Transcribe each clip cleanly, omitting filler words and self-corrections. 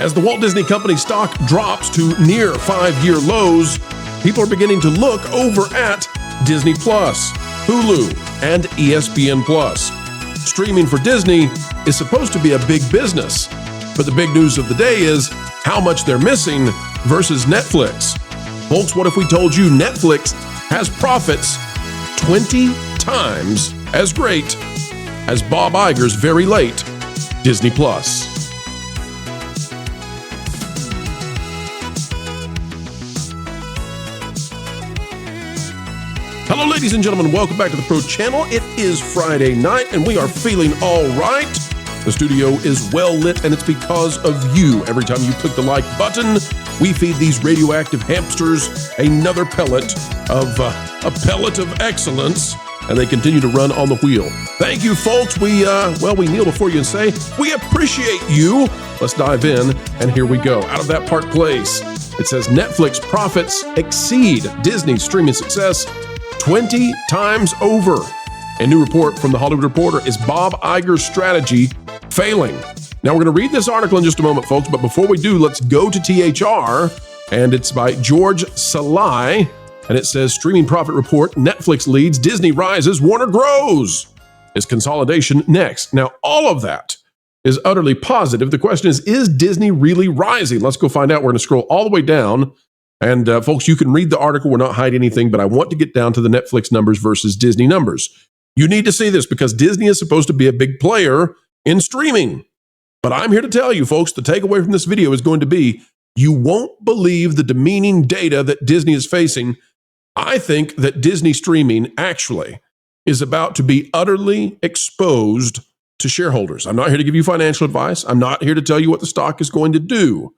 As the Walt Disney Company stock drops to near 5-year lows, people are beginning to look over at Disney Plus, Hulu, and ESPN Plus. Streaming for Disney is supposed to be a big business, but the big news of the day is how much they're missing versus Netflix. Folks, what if we told you Netflix has profits 20 times as great as Bob Iger's very late Disney Plus? Hello, ladies and gentlemen. Welcome back to the Pro Channel. It is Friday night, and we are feeling all right. The studio is well lit, and it's because of you. Every time you click the like button, we feed these radioactive hamsters another pellet of excellence, and they continue to run on the wheel. Thank you, folks. We kneel before you and say, we appreciate you. Let's dive in, and here we go. Out of that Park Place, it says Netflix profits exceed Disney's streaming success 20 times over. A new report from The Hollywood Reporter is Bob Iger's strategy failing. Now, we're going to read this article in just a moment, folks, but before we do, let's go to THR, and it's by George Salai, and it says, streaming profit report, Netflix leads, Disney rises, Warner grows. Is consolidation next? Now, all of that is utterly positive. The question is Disney really rising? Let's go find out. We're going to scroll all the way down. And folks, you can read the article. We're not hiding anything, but I want to get down to the Netflix numbers versus Disney numbers. You need to see this because Disney is supposed to be a big player in streaming. But I'm here to tell you, folks, the takeaway from this video is going to be, you won't believe the demeaning data that Disney is facing. I think that Disney streaming actually is about to be utterly exposed to shareholders. I'm not here to give you financial advice. I'm not here to tell you what the stock is going to do.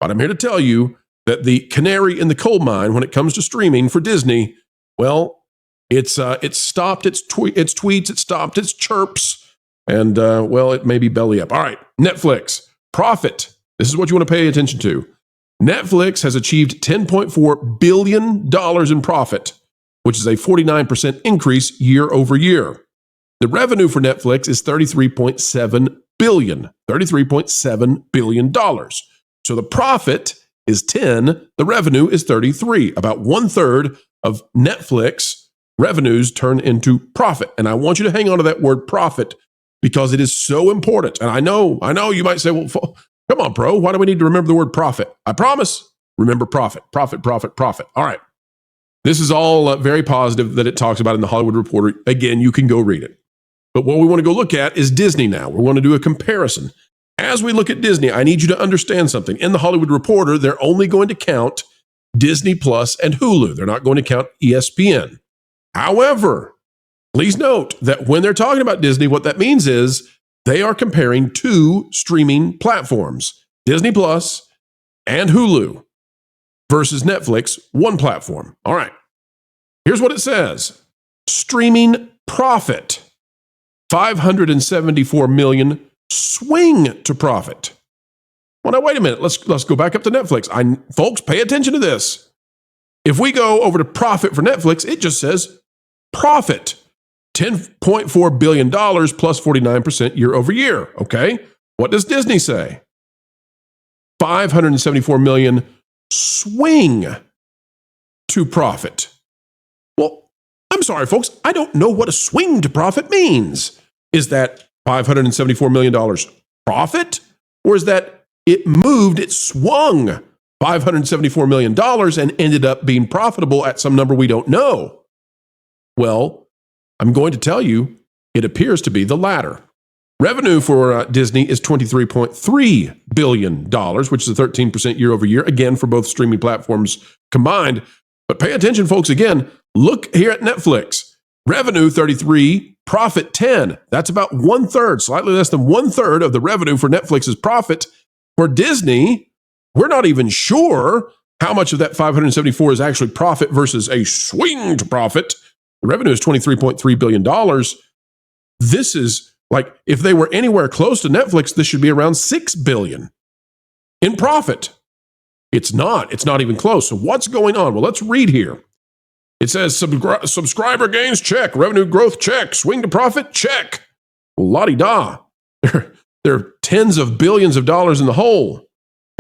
But I'm here to tell you that the canary in the coal mine when it comes to streaming for Disney, well, it's stopped its tweets, it stopped its chirps, and it may be belly up. All right, Netflix profit. This is what you want to pay attention to. Netflix has achieved $10.4 billion in profit, which is a 49% increase year over year. The revenue for Netflix is $33.7 billion. So the profit is 10, the revenue is 33. About 1/3 of Netflix revenues turn into profit. And I want you to hang on to that word profit because it is so important. And I know you might say, well, come on, bro, why do we need to remember the word profit? I promise, remember profit. All right. This is all very positive that it talks about in the Hollywood Reporter. Again, you can go read it. But what we want to go look at is Disney now. We want to do a comparison. As we look at Disney, I need you to understand something. In the Hollywood Reporter, they're only going to count Disney Plus and Hulu. They're not going to count ESPN. However, please note that when they're talking about Disney, what that means is they are comparing two streaming platforms, Disney Plus and Hulu, versus Netflix, one platform. All right. Here's what it says. Streaming profit, $574 million. Swing to profit. Well, now, wait a minute. Let's go back up to Netflix. Folks, pay attention to this. If we go over to profit for Netflix, it just says profit, $10.4 billion plus 49% year over year. Okay. What does Disney say? $574 million swing to profit. Well, I'm sorry, folks. I don't know what a swing to profit means. Is that $574 million profit? Or is that it swung $574 million and ended up being profitable at some number we don't know? Well, I'm going to tell you, it appears to be the latter. Revenue for Disney is $23.3 billion, which is a 13% year over year, again, for both streaming platforms combined. But pay attention, folks, again, look here at Netflix. Revenue 33, profit 10. That's about 1/3, slightly less than 1/3 of the revenue for Netflix's profit. For Disney, we're not even sure how much of that 574 is actually profit versus a swing to profit. The revenue is $23.3 billion. This is like, if they were anywhere close to Netflix, this should be around $6 billion in profit. It's not even close. So what's going on? Well, let's read here. It says subscriber gains, check. Revenue growth, check. Swing to profit, check. Well, la-di-da. They're tens of billions of dollars in the hole.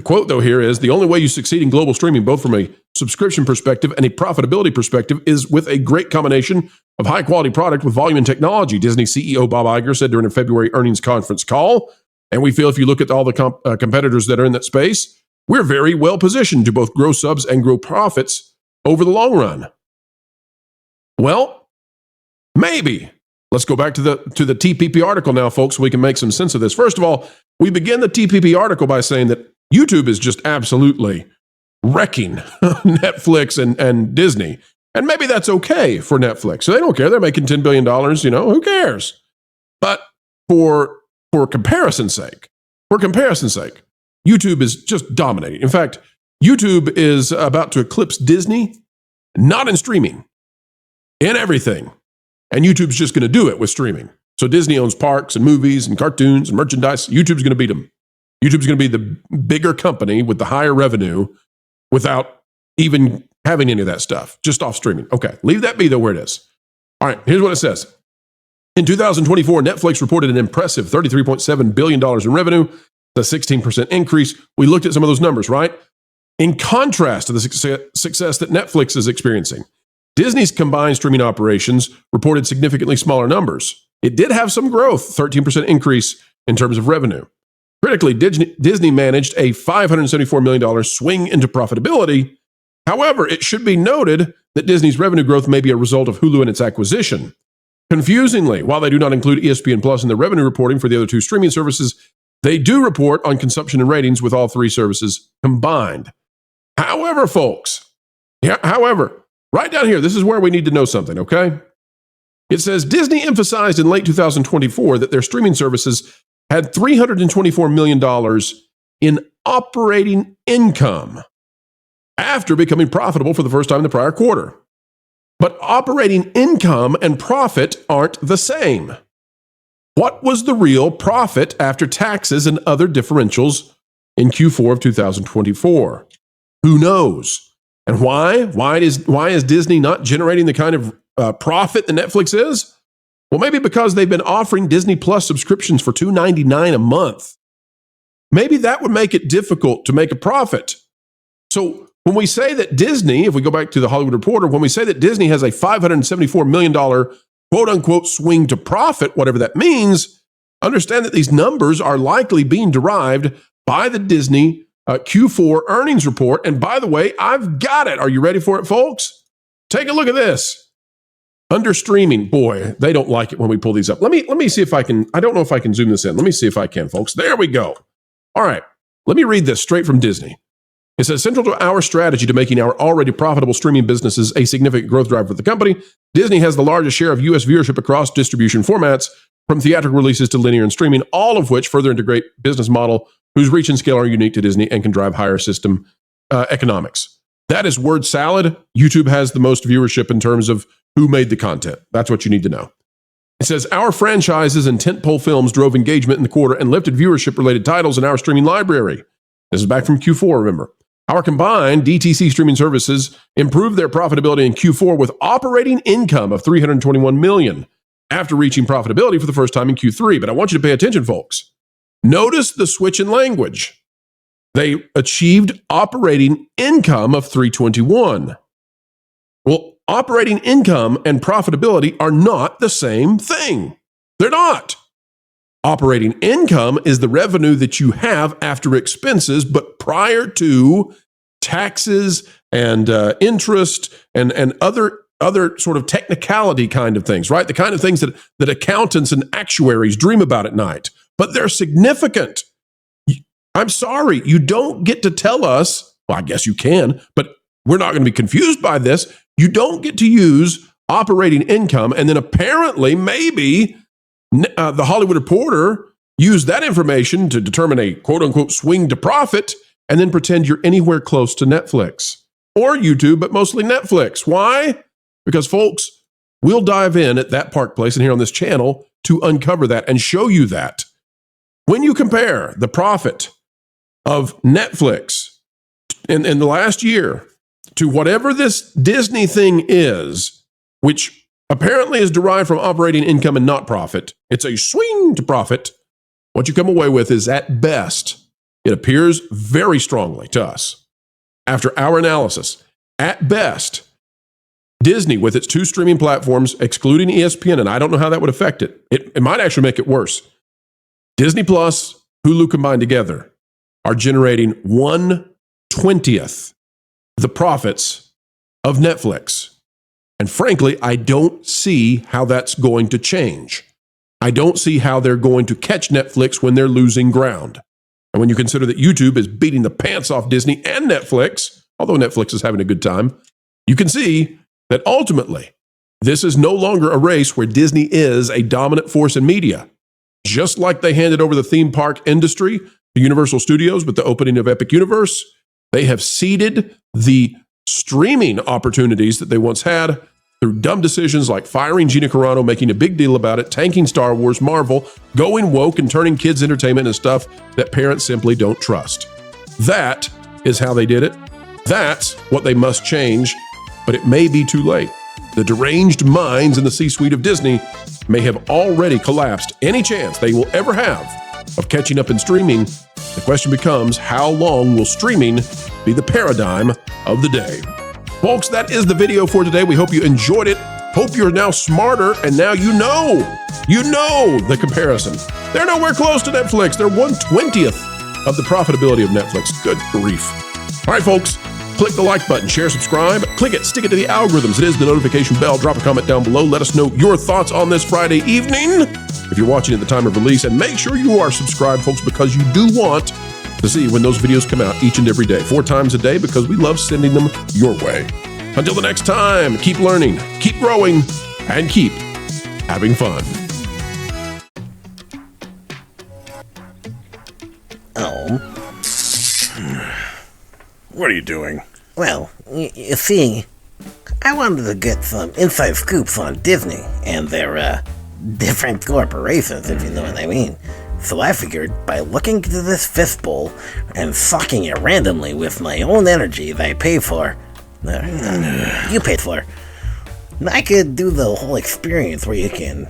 The quote, though, here is, the only way you succeed in global streaming, both from a subscription perspective and a profitability perspective, is with a great combination of high-quality product with volume and technology, Disney CEO Bob Iger said during a February earnings conference call. And we feel if you look at all the competitors that are in that space, we're very well positioned to both grow subs and grow profits over the long run. Well, maybe. Let's go back to the TPP article now, folks, so we can make some sense of this. First of all, we begin the TPP article by saying that YouTube is just absolutely wrecking Netflix and Disney. And maybe that's okay for Netflix. So they don't care. They're making $10 billion, who cares? But for comparison's sake, YouTube is just dominating. In fact, YouTube is about to eclipse Disney, not in streaming, in everything. And YouTube's just going to do it with streaming. So Disney owns parks and movies and cartoons and merchandise. YouTube's going to beat them. YouTube's going to be the bigger company with the higher revenue without even having any of that stuff, just off streaming. Okay, leave that be though where it is. All right, here's what it says. In 2024, Netflix reported an impressive $33.7 billion in revenue, a 16% increase. We looked at some of those numbers, right? In contrast to the success that Netflix is experiencing, Disney's combined streaming operations reported significantly smaller numbers. It did have some growth, 13% increase in terms of revenue. Critically, Disney managed a $574 million swing into profitability. However, it should be noted that Disney's revenue growth may be a result of Hulu and its acquisition. Confusingly, while they do not include ESPN Plus in their revenue reporting for the other two streaming services, they do report on consumption and ratings with all three services combined. However, folks, right down here, this is where we need to know something, okay? It says Disney emphasized in late 2024 that their streaming services had $324 million in operating income after becoming profitable for the first time in the prior quarter. But operating income and profit aren't the same. What was the real profit after taxes and other differentials in Q4 of 2024? Who knows? And why? Why is Disney not generating the kind of profit that Netflix is? Well, maybe because they've been offering Disney Plus subscriptions for $2.99 a month. Maybe that would make it difficult to make a profit. So when we say that Disney, if we go back to the Hollywood Reporter, when we say that Disney has a $574 million quote unquote swing to profit, whatever that means, understand that these numbers are likely being derived by the Disney Q4 earnings report. And by the way, I've got it. Are you ready for it, folks? Take a look at this. Under streaming, boy, they don't like it when we pull these up. Let me see if I can. I don't know if I can zoom this in. Let me see if I can, folks. There we go. All right. Let me read this straight from Disney. It says, central to our strategy to making our already profitable streaming businesses a significant growth driver for the company, Disney has the largest share of U.S. viewership across distribution formats, from theatrical releases to linear and streaming, all of which further integrate business model whose reach and scale are unique to Disney and can drive higher system economics. That is word salad. YouTube has the most viewership in terms of who made the content. That's what you need to know. It says, our franchises and tentpole films drove engagement in the quarter and lifted viewership-related titles in our streaming library. This is back from Q4, remember. Our combined DTC streaming services improved their profitability in Q4 with operating income of $321 million after reaching profitability for the first time in Q3. But I want you to pay attention, folks. Notice the switch in language. They achieved operating income of $321. Well, operating income and profitability are not the same thing. They're not. Operating income is the revenue that you have after expenses, but prior to taxes and interest and other sort of technicality kind of things, right? The kind of things that accountants and actuaries dream about at night, but they're significant. I'm sorry, you don't get to tell us, well, I guess you can, but we're not going to be confused by this. You don't get to use operating income and then apparently maybe the Hollywood Reporter used that information to determine a quote-unquote swing to profit and then pretend you're anywhere close to Netflix or YouTube, but mostly Netflix. Why? Because, folks, we'll dive in at that Park Place and here on this channel to uncover that and show you that. When you compare the profit of Netflix in the last year to whatever this Disney thing is, which apparently is derived from operating income and not profit, it's a swing to profit. What you come away with is at best It appears very strongly to us, after our analysis, at best, Disney, with its 2 streaming platforms, excluding ESPN, and I don't know how that would affect it. It might actually make it worse. Disney Plus, Hulu combined together are generating 1/20th the profits of Netflix. And frankly, I don't see how that's going to change. I don't see how they're going to catch Netflix when they're losing ground. And when you consider that YouTube is beating the pants off Disney and Netflix, although Netflix is having a good time, you can see that ultimately, this is no longer a race where Disney is a dominant force in media. Just like they handed over the theme park industry to Universal Studios with the opening of Epic Universe, they have ceded the streaming opportunities that they once had through dumb decisions like firing Gina Carano, making a big deal about it, tanking Star Wars, Marvel, going woke, and turning kids' entertainment into stuff that parents simply don't trust. That is how they did it. That's what they must change, but it may be too late. The deranged minds in the C-suite of Disney may have already collapsed any chance they will ever have of catching up in streaming. The question becomes, how long will streaming be the paradigm of the day? Folks, that is the video for today. We hope you enjoyed it. Hope you're now smarter, and now you know the comparison. They're nowhere close to Netflix. They're 1/20th of the profitability of Netflix. Good grief. All right, folks, click the like button, share, subscribe, click it, stick it to the algorithms. It is the notification bell. Drop a comment down below. Let us know your thoughts on this Friday evening if you're watching at the time of release, and make sure you are subscribed, folks, because you do want to see when those videos come out each and every day, 4 times a day, because we love sending them your way. Until the next time, keep learning, keep growing, and keep having fun. Oh. What are you doing? Well, you see, I wanted to get some inside scoops on Disney and their, different corporations, if you know what I mean. So I figured, by looking into this fistbowl and sucking it randomly with my own energy that I paid for, you paid for, I could do the whole experience where you can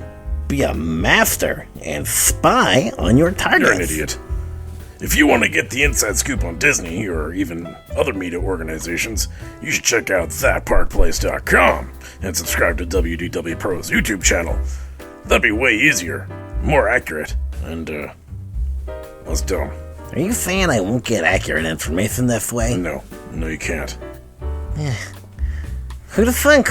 be a master and spy on your targets. You're an idiot. If you want to get the inside scoop on Disney, or even other media organizations, you should check out thatparkplace.com and subscribe to WDW Pro's YouTube channel. That'd be way easier, more accurate, and, less dumb. Are you saying I won't get accurate information this way? No, you can't. Who'd have think?